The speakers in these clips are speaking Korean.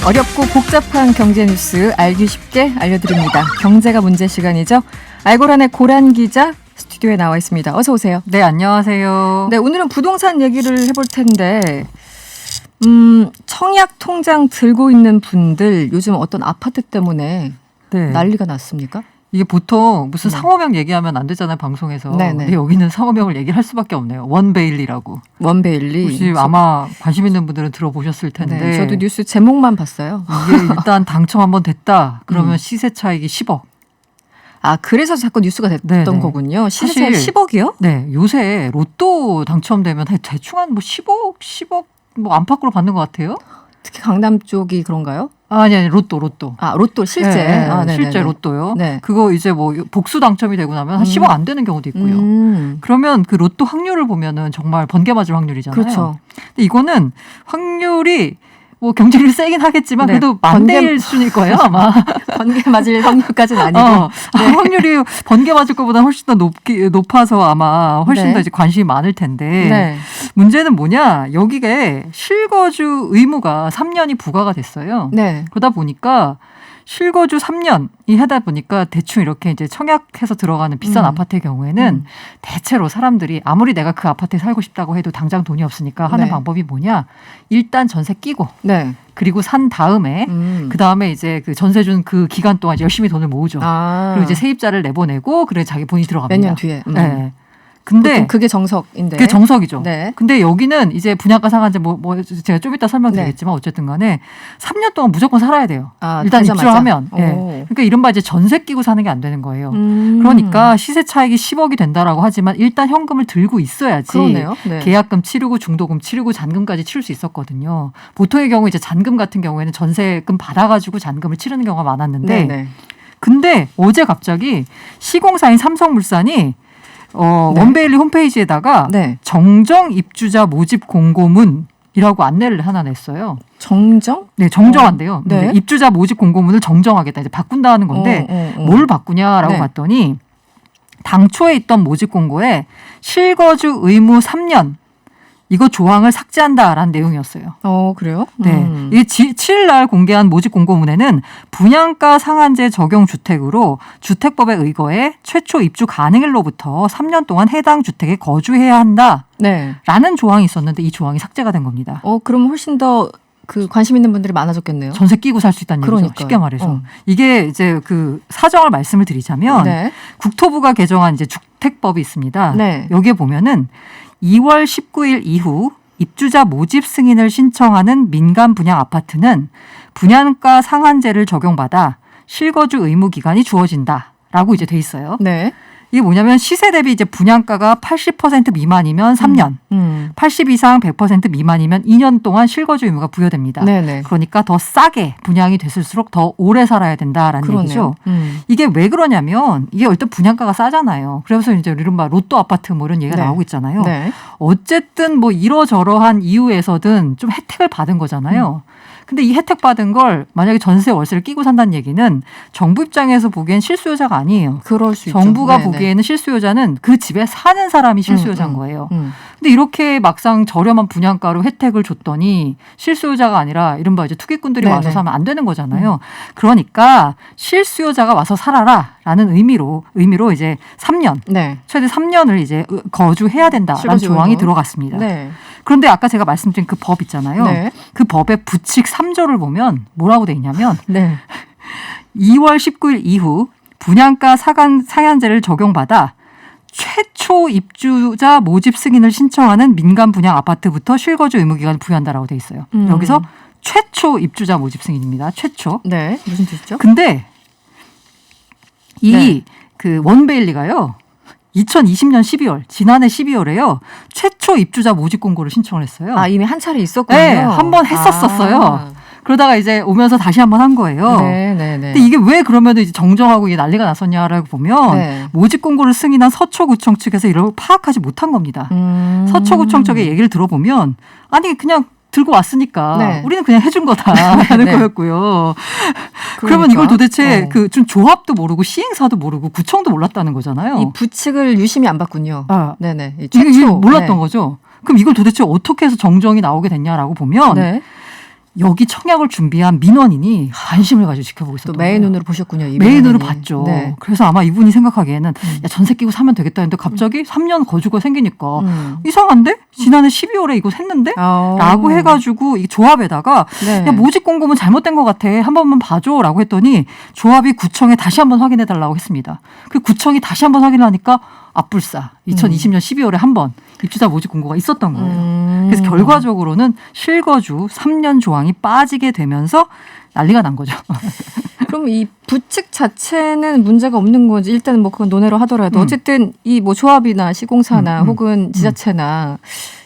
어렵고 복잡한 경제 뉴스 알기 쉽게 알려드립니다. 경제가 문제 시간이죠. 알고란의 고란 기자 스튜디오에 나와 있습니다. 어서 오세요. 네, 안녕하세요. 네, 오늘은 부동산 얘기를 해볼 텐데 청약 통장 들고 있는 분들 요즘 어떤 아파트 때문에 네. 난리가 났습니까? 이게 보통 무슨 상호명 얘기하면 안 되잖아요, 방송에서. 네네. 근데 여기는 상호명을 얘기를 할 수밖에 없네요. 원베일리라고. 원베일리. 혹시 아마 관심 있는 분들은 들어보셨을 텐데. 네, 저도 뉴스 제목만 봤어요. 이게 일단 당첨 한번 됐다. 그러면 시세 차익이 10억. 아, 그래서 자꾸 뉴스가 됐던 네네. 거군요. 시세 사실 10억이요? 네, 요새 로또 당첨되면 대충 한 뭐 10억 뭐 안팎으로 받는 것 같아요. 특히 강남 쪽이 그런가요? 아니, 로또. 아, 로또 실제. 네, 아, 네네네. 실제 로또요. 네. 그거 이제 뭐 복수 당첨이 되고 나면 한 10억 안 되는 경우도 있고요. 그러면 그 로또 확률을 보면은 정말 번개 맞을 확률이잖아요. 그렇죠. 근데 이거는 확률이 뭐 경쟁률이 세긴 하겠지만 네. 그래도 만대일 수준일 거예요, 아마. 번개 맞을 확률까지는 아니고. 확률이 번개 맞을 것보다 훨씬 더 높아서 아마 훨씬 네. 더 이제 관심이 많을 텐데. 네. 문제는 뭐냐? 여기에 실거주 의무가 3년이 부과가 됐어요. 네. 그러다 보니까 실거주 3년이 하다 보니까 대충 이렇게 이제 청약해서 들어가는 비싼 아파트의 경우에는 대체로 사람들이 아무리 내가 그 아파트에 살고 싶다고 해도 당장 돈이 없으니까 하는 네. 방법이 뭐냐? 일단 전세 끼고 네. 그리고 산 다음에 그 다음에 이제 그 전세 준 그 기간 동안 열심히 돈을 모으죠. 아. 그리고 이제 세입자를 내보내고 그래 자기 본인이 들어갑니다. 몇 년 뒤에. 네. 근데 보통 그게 정석인데. 그게 정석이죠. 네. 근데 여기는 이제 분양가 상한제 뭐 제가 좀 이따 설명드리겠지만 어쨌든 간에 3년 동안 무조건 살아야 돼요. 아, 일단 되자마자. 입주를 하면. 오. 네. 그러니까 이른바 이제 전세 끼고 사는 게 안 되는 거예요. 그러니까 시세 차익이 10억이 된다라고 하지만 일단 현금을 들고 있어야지. 그러네요. 네. 계약금 치르고 중도금 치르고 잔금까지 치를 수 있었거든요. 보통의 경우 이제 잔금 같은 경우에는 전세금 받아가지고 잔금을 치르는 경우가 많았는데 네. 근데 어제 갑자기 시공사인 삼성물산이 원베일리 홈페이지에다가 네. 정정 입주자 모집 공고문이라고 안내를 하나 냈어요. 정정? 네, 정정한대요. 네. 근데 입주자 모집 공고문을 정정하겠다. 이제 바꾼다는 건데 뭘 바꾸냐라고 네. 봤더니 당초에 있던 모집 공고에 실거주 의무 3년 이거 조항을 삭제한다라는 내용이었어요. 그래요? 네. 이게 7일 날 공개한 모집 공고문에는 분양가 상한제 적용 주택으로 주택법에 의거해 최초 입주 가능일로부터 3년 동안 해당 주택에 거주해야 한다라는 네. 조항이 있었는데 이 조항이 삭제가 된 겁니다. 그럼 훨씬 더 그 관심 있는 분들이 많아졌겠네요. 전세 끼고 살 수 있다는 얘기죠. 그러니까요. 쉽게 말해서. 이게 이제 그 사정을 말씀을 드리자면 네. 국토부가 개정한 이제 주택법이 있습니다. 네. 여기에 보면은 2월 19일 이후 입주자 모집 승인을 신청하는 민간 분양 아파트는 분양가 상한제를 적용받아 실거주 의무 기간이 주어진다라고 이제 돼 있어요. 네. 이게 뭐냐면 시세 대비 이제 분양가가 80% 미만이면 3년, 80 이상 100% 미만이면 2년 동안 실거주 의무가 부여됩니다. 네네. 그러니까 더 싸게 분양이 됐을수록 더 오래 살아야 된다라는 그러네요. 얘기죠. 이게 왜 그러냐면 이게 일단 분양가가 싸잖아요. 그래서 이제 이른바 로또 아파트 뭐 이런 얘기가 네. 나오고 있잖아요. 네. 어쨌든 뭐 이러저러한 이유에서든 좀 혜택을 받은 거잖아요. 근데 이 혜택 받은 걸 만약에 전세 월세를 끼고 산다는 얘기는 정부 입장에서 보기엔 실수요자가 아니에요. 그럴 수 있죠. 정부가 네네. 보기에는 실수요자는 그 집에 사는 사람이 실수요자인 거예요. 근데 이렇게 막상 저렴한 분양가로 혜택을 줬더니 실수요자가 아니라 이른바 이제 투기꾼들이 네네. 와서 사면 안 되는 거잖아요. 그러니까 실수요자가 와서 살아라라는 의미로 이제 3년 네. 최대 3년을 이제 거주해야 된다라는 실거주 조항이 의무. 들어갔습니다. 네. 그런데 아까 제가 말씀드린 그 법 있잖아요. 네. 그 법의 부칙 3조를 보면 뭐라고 돼 있냐면 네. 2월 19일 이후 분양가 상한제를 적용받아 최초 입주자 모집 승인을 신청하는 민간 분양 아파트부터 실거주 의무 기간을 부여한다라고 돼 있어요. 여기서 최초 입주자 모집 승인입니다. 최초. 네. 무슨 뜻이죠? 근데 이 네. 그 원베일리가요. 2020년 12월 지난해 12월에요. 최초 입주자 모집 공고를 신청을 했어요. 아, 이미 한 차례 있었군요. 네, 한 번 했었어요. 그러다가 이제 오면서 다시 한번 한 거예요. 네, 네, 네. 근데 이게 왜 그러면 이제 정정하고 이게 난리가 났었냐라고 보면 네. 모집 공고를 승인한 서초구청 측에서 이걸 파악하지 못한 겁니다. 서초구청 쪽의 얘기를 들어보면 아니 그냥 들고 왔으니까 네. 우리는 그냥 해준 거다라는 네. 거였고요. 그러면 그러니까. 이걸 도대체 그 좀 조합도 모르고 시행사도 모르고 구청도 몰랐다는 거잖아요. 이 부칙을 유심히 안 봤군요. 아, 네네. 이게 몰랐던 네. 거죠. 그럼 이걸 도대체 어떻게 해서 정정이 나오게 됐냐라고 보면 네. 여기 청약을 준비한 민원인이 관심을 가지고 지켜보고 있었던 또 매의 거예요. 눈으로 보셨군요. 이 매의 눈으로 민원인이. 봤죠. 네. 그래서 아마 이분이 생각하기에는 야, 전세 끼고 사면 되겠다 했는데 갑자기 3년 거주가 생기니까 이상한데? 지난해 12월에 이거 했는데? 라고 해가지고 이 조합에다가 네. 야, 모집 공고문 잘못된 것 같아. 한 번만 봐줘. 라고 했더니 조합이 구청에 다시 한번 확인해달라고 했습니다. 그 구청이 다시 한번 확인하니까 압불사 2020년 12월에 한 번 입주자 모집 공고가 있었던 거예요. 그래서 결과적으로는 실거주 3년 조항이 빠지게 되면서 난리가 난 거죠. 그럼 이 부칙 자체는 문제가 없는 건지 일단 뭐 그건 논외로 하더라도 어쨌든 이 뭐 조합이나 시공사나 혹은 지자체나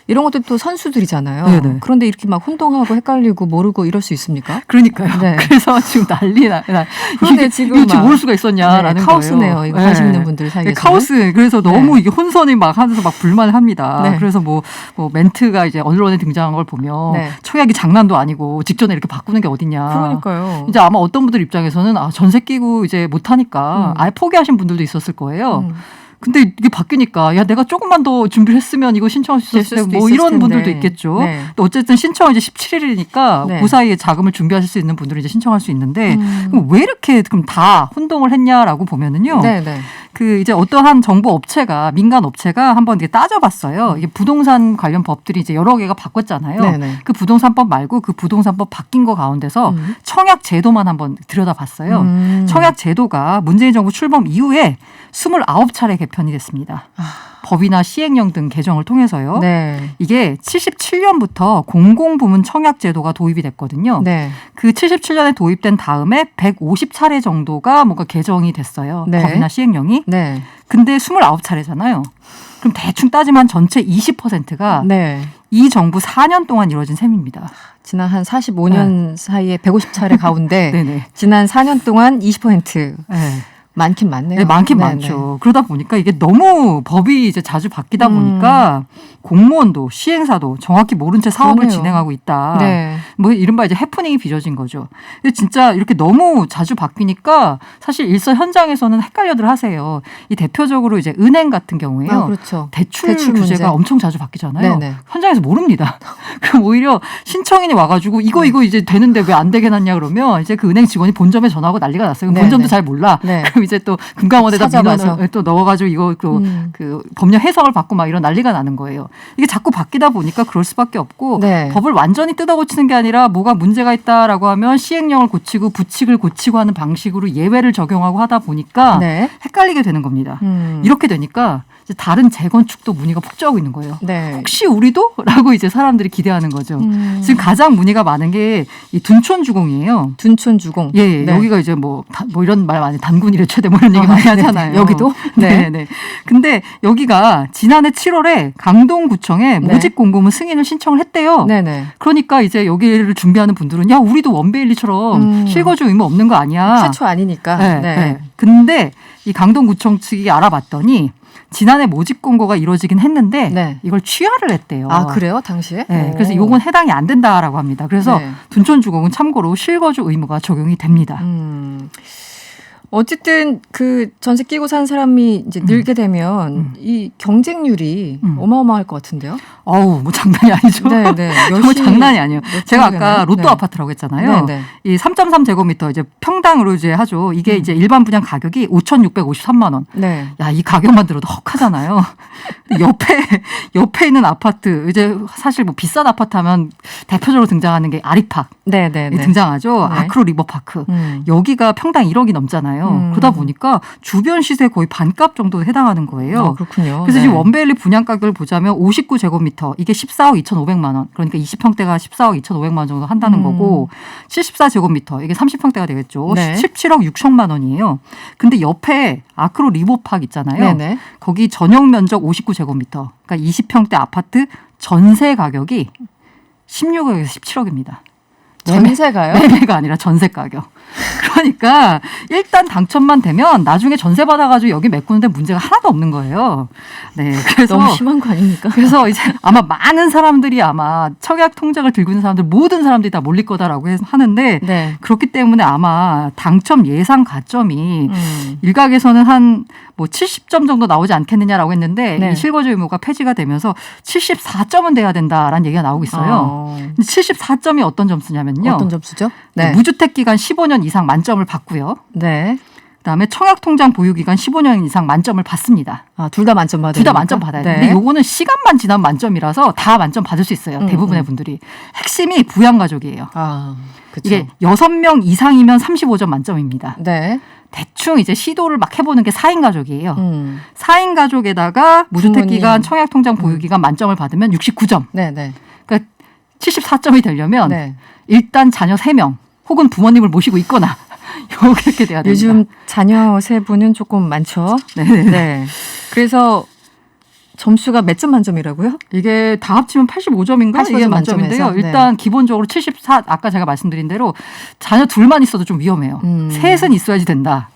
이런 것도 또 선수들이잖아요. 네네. 그런데 이렇게 막 혼동하고 헷갈리고 모르고 이럴 수 있습니까? 그러니까요. 네. 그래서 지금 난리나. 그런데 지금 이거 막 모를 수가 있었냐라는 네, 거예요. 카오스네요. 이거 관심 있는 분들 네, 사이에서. 카오스. 그래서 너무 이게 혼선이 막 하면서 막 불만을 합니다. 네. 그래서 뭐 멘트가 이제 언론에 등장한 걸 보면 네. 청약이 장난도 아니고 직전에 이렇게 바꾸는 게 어딨냐. 그러니까요. 이제 아마 어떤 분들 입장에서는 전세 끼고 이제 못하니까 아예 포기하신 분들도 있었을 거예요. 근데 이게 바뀌니까 야 내가 조금만 더 준비를 했으면 이거 신청할 수 있었을 수도 텐데 뭐 있었을 이런 텐데. 분들도 있겠죠. 네. 또 어쨌든 신청 이제 17일이니까 네. 그 사이에 자금을 준비하실 수 있는 분들은 이제 신청할 수 있는데 그럼 왜 이렇게 그럼 다 혼동을 했냐라고 보면은요. 네네. 그 이제 어떠한 정부 업체가 민간 업체가 한번 이게 따져봤어요. 이게 부동산 관련 법들이 이제 여러 개가 바꿨잖아요. 네네. 그 부동산법 말고 그 부동산법 바뀐 거 가운데서 청약 제도만 한번 들여다봤어요. 청약 제도가 문재인 정부 출범 이후에 29차례 개편이 됐습니다. 법이나 시행령 등 개정을 통해서요. 네. 이게 77년부터 공공부문 청약 제도가 도입이 됐거든요. 네. 그 77년에 도입된 다음에 150차례 정도가 뭔가 개정이 됐어요. 네. 법이나 시행령이. 네. 근데 29차례잖아요. 그럼 대충 따지면 전체 20%가 네. 이 정부 4년 동안 이루어진 셈입니다. 지난 한 45년 사이에 150차례 가운데 네네. 지난 4년 동안 20%. 네. 많긴 많네요. 네, 많긴 네네. 많죠. 그러다 보니까 이게 너무 법이 이제 자주 바뀌다 보니까 공무원도 시행사도 정확히 모른 채 사업을 그러네요. 진행하고 있다. 네. 뭐 이른바 이제 해프닝이 빚어진 거죠. 근데 진짜 이렇게 너무 자주 바뀌니까 사실 일선 현장에서는 헷갈려들 하세요. 이 대표적으로 이제 은행 같은 경우에요. 아, 그렇죠. 대출 대출 문제. 규제가 엄청 자주 바뀌잖아요. 네네. 현장에서 모릅니다. 그럼 오히려 신청인이 와가지고 이거 이제 되는데 왜 안 되게 놨냐 그러면 이제 그 은행 직원이 본점에 전화하고 난리가 났어요. 그럼 네네. 본점도 잘 몰라. 네. 그럼 이제 또 금감원에다 찾아봐서. 민원을 또 넣어가지고 이거 그 법령 해석을 받고 막 이런 난리가 나는 거예요. 이게 자꾸 바뀌다 보니까 그럴 수밖에 없고 네. 법을 완전히 뜯어 고치는 게 아니라 뭐가 문제가 있다라고 하면 시행령을 고치고 부칙을 고치고 하는 방식으로 예외를 적용하고 하다 보니까 네. 헷갈리게 되는 겁니다. 음. 이렇게 되니까 이제 다른 재건축도 문의가 폭주하고 있는 거예요. 네. 혹시 우리도? 라고 이제 사람들이 기대하는 거죠. 지금 가장 문의가 많은 게 이 둔촌주공이에요. 둔촌주공. 예, 네. 여기가 이제 뭐 이런 말 많이 단군이래 최대 뭐 이런 얘기 많이 하잖아요. 네. 여기도? 네. 네. 네. 근데 여기가 지난해 7월에 강동구청에 네. 모집 공고문 승인을 신청을 했대요. 네네. 그러니까 이제 여기를 준비하는 분들은 야, 우리도 원베일리처럼 실거주 의무 없는 거 아니야. 최초 아니니까. 네. 네. 네. 근데 이 강동구청 측이 알아봤더니 지난해 모집 공고가 이루어지긴 했는데 네. 이걸 취하를 했대요. 아, 그래요? 당시에? 네, 오. 그래서 이건 해당이 안 된다라고 합니다. 그래서 네. 둔촌주공은 참고로 실거주 의무가 적용이 됩니다. 어쨌든 그 전세 끼고 산 사람이 이제 늘게 되면 이 경쟁률이 어마어마할 것 같은데요. 어우, 뭐 장난이 아니죠. 네, 네. 정말 장난이 아니에요. 제가 아까 되나요? 로또 네. 아파트라고 했잖아요. 네, 네. 이 3.3제곱미터 이제 평당으로 이제 하죠. 이게 이제 일반 분양 가격이 5,653만 원. 네. 야, 이 가격만 들어도 헉하잖아요. 옆에 있는 아파트, 이제 사실 뭐 비싼 아파트 하면 대표적으로 등장하는 게 아리팍. 네, 네, 네. 등장하죠. 네. 아크로 리버파크. 여기가 평당 1억이 넘잖아요. 그러다 보니까 주변 시세 거의 반값 정도 해당하는 거예요. 그렇군요. 그래서 네. 지금 원베일리 분양 가격을 보자면 59제곱미터 이게 14억 2,500만 원. 그러니까 20평대가 14억 2,500만 원 정도 한다는 거고 74제곱미터 이게 30평대가 되겠죠. 네. 17억 6천만 원이에요. 근데 옆에 아크로 리버팍 있잖아요. 네네. 거기 전용 면적 59제곱미터. 그러니까 20평대 아파트 전세 가격이 16억에서 17억입니다. 전세가요? 매매가 아니라 전세 가격. 그러니까 일단 당첨만 되면 나중에 전세 받아가지고 여기 메꾸는데 문제가 하나도 없는 거예요. 네, 그래서 너무 심한 거 아닙니까? 그래서 이제 아마 많은 사람들이 아마 청약 통장을 들고 있는 사람들 모든 사람들이 다 몰릴 거다라고 하는데 네. 그렇기 때문에 아마 당첨 예상 가점이 일각에서는 한 뭐 70점 정도 나오지 않겠느냐라고 했는데 네. 이 실거주 의무가 폐지가 되면서 74점은 돼야 된다라는 얘기가 나오고 있어요. 근데 74점이 어떤 점수냐면요. 어떤 점수죠? 네. 무주택 기간 15년 이상 만점을 받고요. 네. 그다음에 청약 통장 보유 기간 15년 이상 만점을 받습니다. 아, 둘 다 만점 받아요. 둘 다 만점 받아야 돼요. 네. 근데 요거는 시간만 지나면 만점이라서 다 만점 받을 수 있어요. 대부분의 분들이. 핵심이 부양가족이에요. 아, 그렇죠. 이게 6명 이상이면 35점 만점입니다. 네. 대충 이제 시도를 막 해보는 게 4인 가족이에요. 4인 가족에다가 무주택 부모님. 기간, 청약 통장 보유 기간 만점을 받으면 69점. 네, 네. 그러니까 74점이 되려면 네. 일단 자녀 3명 혹은 부모님을 모시고 있거나 이렇게 돼야 됩니다. 요즘 자녀 세 분은 조금 많죠. 네네. 네. 그래서 점수가 몇 점 만점이라고요? 이게 다 합치면 85점인가? 85점 이게 만점인데요. 만점에서? 일단 기본적으로 74, 아까 제가 말씀드린 대로 자녀 둘만 있어도 좀 위험해요. 셋은 있어야지 된다.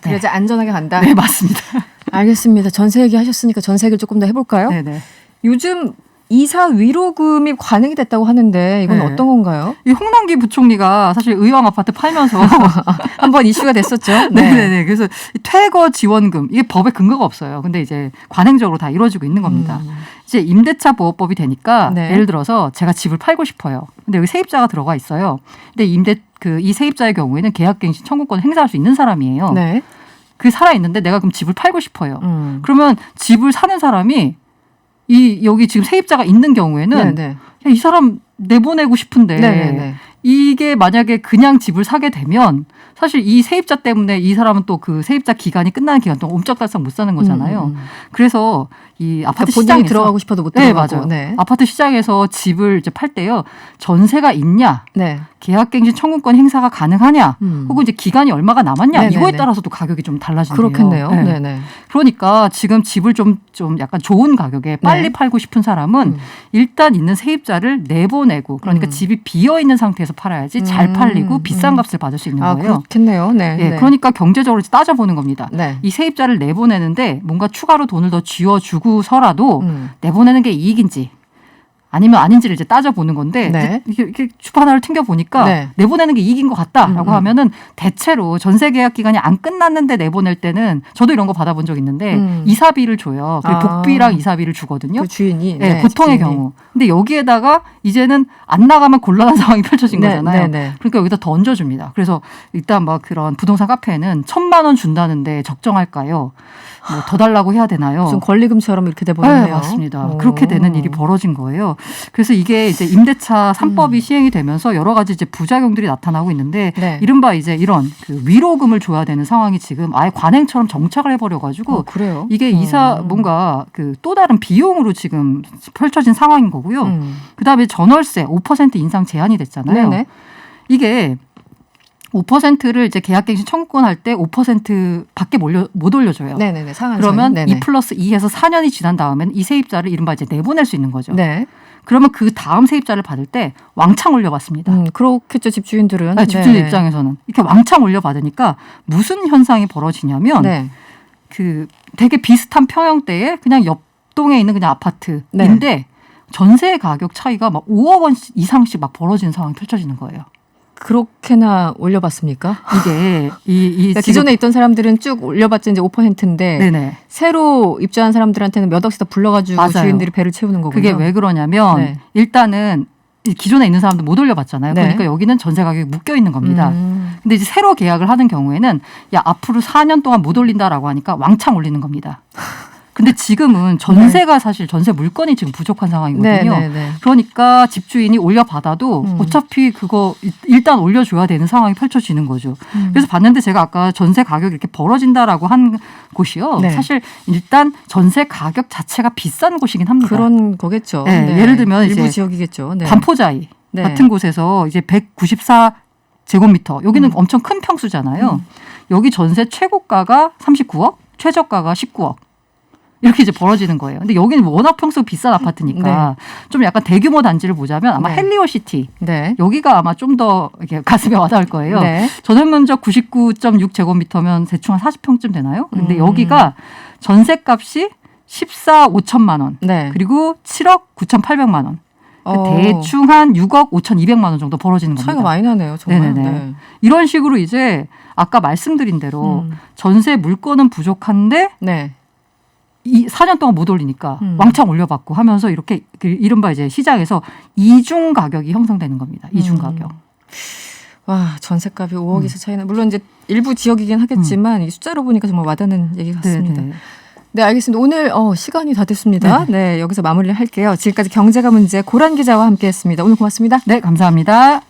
네. 그래야지 안전하게 간다. 네, 맞습니다. 알겠습니다. 전세 얘기 하셨으니까 전세 얘기를 조금 더 해볼까요? 네네. 요즘 이사 위로금이 관행이 됐다고 하는데 이건 네. 어떤 건가요? 이 홍남기 부총리가 사실 의왕 아파트 팔면서 한번 이슈가 됐었죠. 네네네. 그래서 퇴거 지원금 이게 법에 근거가 없어요. 근데 이제 관행적으로 다 이루어지고 있는 겁니다. 이제 임대차 보호법이 되니까 네. 예를 들어서 제가 집을 팔고 싶어요. 근데 여기 세입자가 들어가 있어요. 근데 이 세입자의 경우에는 계약갱신 청구권 행사할 수 있는 사람이에요. 네. 그 살아 있는데 내가 그럼 집을 팔고 싶어요. 그러면 그러면 집을 사는 사람이 여기 지금 세입자가 있는 경우에는 네, 야, 이 사람 내보내고 싶은데 네, 네. 이게 만약에 그냥 집을 사게 되면 사실 이 세입자 때문에 이 사람은 또 그 세입자 기간이 끝나는 기간 동안 옴짝달싹 못 사는 거잖아요. 그래서 이 아파트 본인이 시장에서 들어가고 싶어도 못 네, 들어가고. 맞아요. 네. 아파트 시장에서 집을 이제 팔 때요. 전세가 있냐, 네. 계약갱신 청구권 행사가 가능하냐, 음. 혹은 이제 기간이 얼마가 남았냐 네네네. 이거에 따라서도 가격이 좀 달라진대요. 그렇겠네요. 네. 네, 네. 그러니까 지금 집을 좀 약간 좋은 가격에 빨리 네. 팔고 싶은 사람은 일단 있는 세입자를 내보내고 그러니까 집이 비어 있는 상태에서 팔아야지 잘 팔리고 비싼 값을 받을 수 있는 아, 거예요. 그렇겠네요. 네. 예, 네. 그러니까 경제적으로 따져보는 겁니다. 네. 이 세입자를 내보내는데 뭔가 추가로 돈을 더 쥐어주고서라도 내보내는 게 이익인지 아니면 아닌지를 이제 따져보는 건데 네. 이렇게 주파나를 튕겨보니까 네. 내보내는 게 이익인 것 같다라고 하면은 대체로 전세 계약 기간이 안 끝났는데 내보낼 때는 저도 이런 거 받아본 적 있는데 이사비를 줘요. 그리고 아. 복비랑 이사비를 주거든요. 그 주인이. 네, 보통의 집주인이. 경우. 근데 여기에다가 이제는 안 나가면 곤란한 상황이 펼쳐진 네, 거잖아요. 네, 네. 그러니까 여기다 더 얹어줍니다. 그래서 일단 막 그런 부동산 카페에는 1,000만 원 준다는데 적정할까요? 뭐 더 달라고 해야 되나요? 무슨 권리금처럼 이렇게 돼버렸네요. 네, 맞습니다. 오. 그렇게 되는 일이 벌어진 거예요. 그래서 이게 이제 임대차 3법이 시행이 되면서 여러 가지 이제 부작용들이 나타나고 있는데 네. 이른바 이제 이런 그 위로금을 줘야 되는 상황이 지금 아예 관행처럼 정착을 해버려가지고 그래요? 이게 뭔가 그 또 다른 비용으로 지금 펼쳐진 상황인 거고요. 그다음에 전월세 5% 인상 제한이 됐잖아요. 네네. 이게 5%를 이제 계약갱신 청구권 할 때 5%밖에 못 올려줘요. 네네네. 상한선. 그러면 네네. 2+2해서 4년이 지난 다음엔 이 세입자를 이른바 이제 내보낼 수 있는 거죠. 네. 그러면 그 다음 세입자를 받을 때 왕창 올려받습니다. 그렇겠죠. 집주인들은. 네, 집주인 네. 입장에서는 이렇게 왕창 올려받으니까 무슨 현상이 벌어지냐면 네. 그 되게 비슷한 평형대에 그냥 옆 동에 있는 그냥 아파트인데 네. 전세 가격 차이가 막 5억 원 이상씩 막 벌어지는 상황이 펼쳐지는 거예요. 그렇게나 올려봤습니까? 이게 그러니까 기존에 있던 사람들은 쭉 올려봤자 이제 5%인데 네네. 새로 입주한 사람들한테는 몇 억씩 더 불러가지고 맞아요. 주인들이 배를 채우는 거군요. 그게 왜 그러냐면 네. 일단은 기존에 있는 사람들 못 올려봤잖아요. 네. 그러니까 여기는 전세 가격이 묶여 있는 겁니다. 근데 이제 새로 계약을 하는 경우에는 야 앞으로 4년 동안 못 올린다라고 하니까 왕창 올리는 겁니다. 근데 지금은 전세가 사실 전세 물건이 지금 부족한 상황이거든요. 네, 네, 네. 그러니까 집주인이 올려받아도 어차피 그거 일단 올려줘야 되는 상황이 펼쳐지는 거죠. 그래서 봤는데 제가 아까 전세 가격이 이렇게 벌어진다라고 한 곳이요. 네. 사실 일단 전세 가격 자체가 비싼 곳이긴 합니다. 그런 거겠죠. 네, 예를 들면 일부 이제 지역이겠죠. 네. 반포자이 네. 같은 곳에서 이제 194제곱미터 여기는 엄청 큰 평수잖아요. 여기 전세 최고가가 39억, 최저가가 19억. 이렇게 이제 벌어지는 거예요. 근데 여기는 워낙 평소 비싼 아파트니까 좀 약간 대규모 단지를 보자면 아마 네. 헬리오시티 네. 여기가 아마 좀 더 이렇게 가슴에 와닿을 거예요. 네. 전월 면적 99.6제곱미터면 대충 한 40평쯤 되나요? 근데 음. 여기가 전세값이 14억 5천만 원 네. 그리고 7억 9,800만 원. 대충 한 6억 5,200만 원 정도 벌어지는 겁니다. 차이가 많이 나네요. 정말. 네네네. 네. 이런 식으로 이제 아까 말씀드린 대로 음. 전세 물건은 부족한데 네. 이 4년 동안 못 올리니까 음. 왕창 올려받고 하면서 이렇게 그 이른바 이제 시장에서 이중 가격이 형성되는 겁니다. 이중 가격. 와, 전세값이 5억 이상 차이나. 물론 이제 일부 지역이긴 하겠지만 이 숫자로 보니까 정말 와닿는 얘기 같습니다. 네네. 네, 알겠습니다. 오늘 시간이 다 됐습니다. 네, 여기서 마무리를 할게요. 지금까지 경제가 문제 고란 기자와 함께했습니다. 오늘 고맙습니다. 네, 감사합니다.